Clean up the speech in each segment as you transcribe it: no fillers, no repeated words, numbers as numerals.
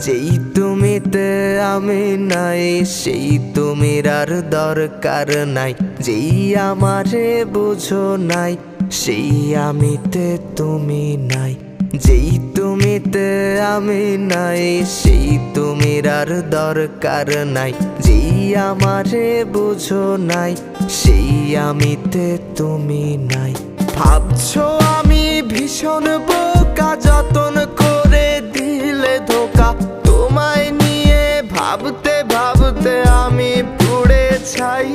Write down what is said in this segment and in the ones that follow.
যেই তুমিতে আমি নাই, সেই তুমির আর দরকার নাই। যেই আমারে বুঝো নাই, সেই আমিতে তুমি নাই। যেই তুমিতে আমি নাই, সেই তুমির আর দরকার নাই। যেই আমারে বুঝো নাই, সেই আমিতে তুমি নাই। ভাবছো আমি ভীষণ বোকা, যতন করে দিলে ধোকা। তোমায় নিয়ে ভাবতে ভাবতে আমি পুড়ে ছাই।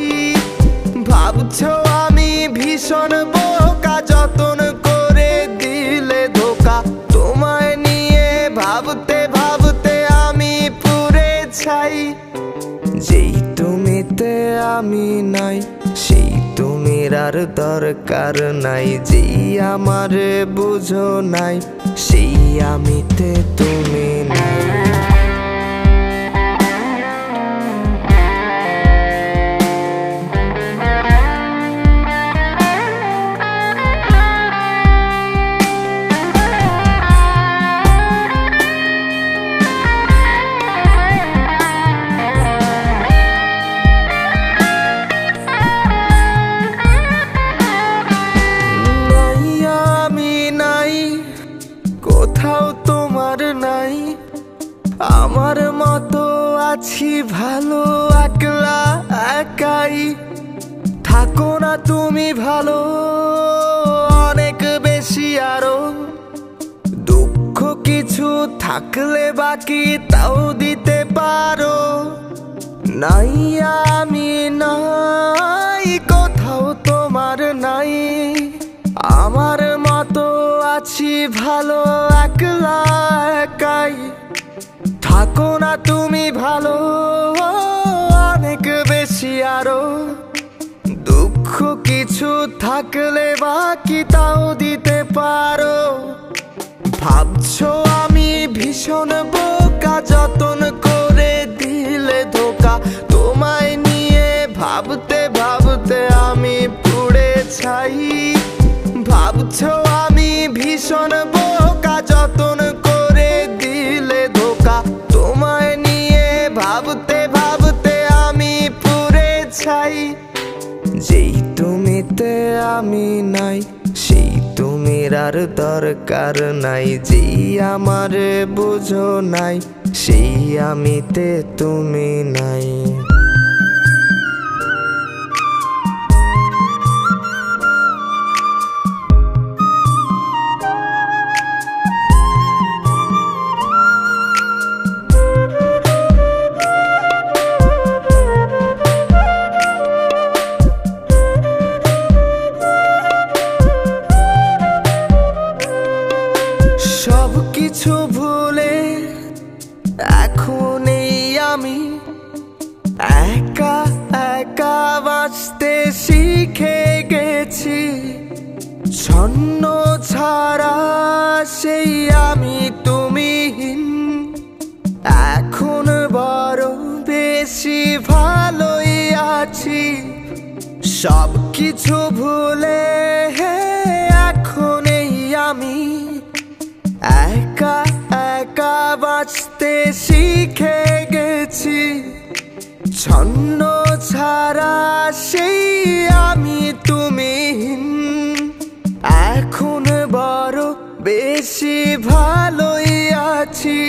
ভাবছো আমি ভীষণ বোকা, যতন করে দিলে ধোকা। তোমায় নিয়ে ভাবতে ভাবতে আমি পুড়ে ছাই। যেই তুমিতে আমি নাই, সেই তুমির আর দরকার নাই। যেই আমারে বুঝো নাই, সেই আমিতে তুমি নাই। কোথাও তোমার নাই, আমার মতো আছি ভালো একলা একাই। থাকো না তুমি ভালো অনেক বেশি আরো। দুঃখ কিছু থাকলে বাকি তাও দিতে পারো। নাই আমি নাই, কোথাও তোমার নাই। আমার মতো আছি ভালো একলা একাই। থাকো না তুমি ভালো অনেক বেশি আরো। দুঃখ কিছু থাকলে বাকি তাও দিতে পারো। ভাবছো আমি ভীষণ বোকা, যতন করে দিলে ধোকা। তোমায় নিয়ে ভাবতে ভাবতে আমি পুড়ে ছাই। ভাবছো আমি ভীষণ বোকা, যতন করে দিলে ধোকা। তোমায় নিয়ে ভাবতে ভাবতে আমি পুড়ে ছাই। যেই তুমিতে আমি নাই, সেই তুমির আর দরকার নাই। যেই আমারে বুঝো নাই, সেই আমিতে তুমি নাই। সব কিছু ভুলে এখন এই আমি একা একা বাঁচতে শিখে গেছি। ছন্ন ছাড়া সেই আমি তুমিহীন। এখন বড় বেশি ভালোই আছি। সব কিছু ভুলে এখন এই আমি একা একা বাঁচতে শিখে গেছি। ছন্ন ছাড়া সেই আমি তুমিহীন। এখন বড় বেশি ভালোই আছি।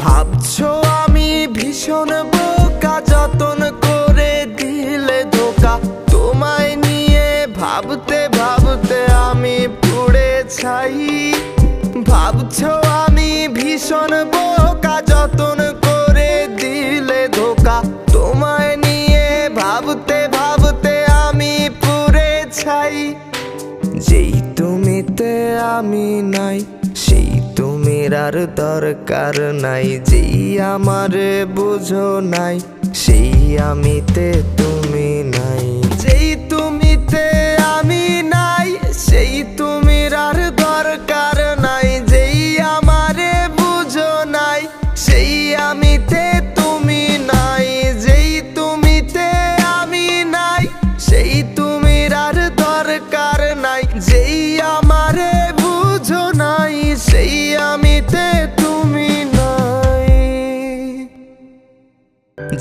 ভাবছো আমি ভীষণ বোকা, যতন করে দিলে ধোকা। তোমায় নিয়ে ভাবতে ভাবতে আমি পুড়ে ছাই। ভাবছো আমি ভীষণ বোকা, যতন করে দিলে ধোকা। তোমায় নিয়ে ভাবতে ভাবতে আমি পুড়ে ছাই। যেই তুমিতে আমি নাই, সেই তুমির আর দরকার নাই। যেই আমারে বুঝো নাই, সেই আমিতে তুমি নাই। যেই তুমিতে আমি নাই, সেই তুমির আর দরকার নাই। যেই আমারে বুঝো নাই, সেই আমিতে তুমি নাই। যেই তুমিতে আমি নাই, সেই তুমির আর দরকার নাই। যেই আমারে বুঝো নাই, সেই আমিতে তুমি নাই।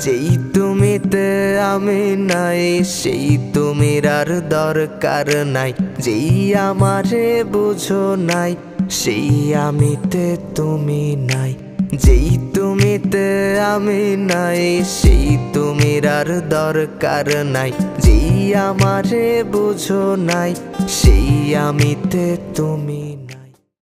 যেই তুমিতে আমি নাই, সেই তুমির আর দরকার নাই। যেই আমারে বুঝো নাই, সেই আমিতে তুমি নাই। যেই তুমিতে আমি নাই, সেই তুমির আর দরকার নাই। যেই আমারে বুঝো নাই, সেই আমিতে তুমি।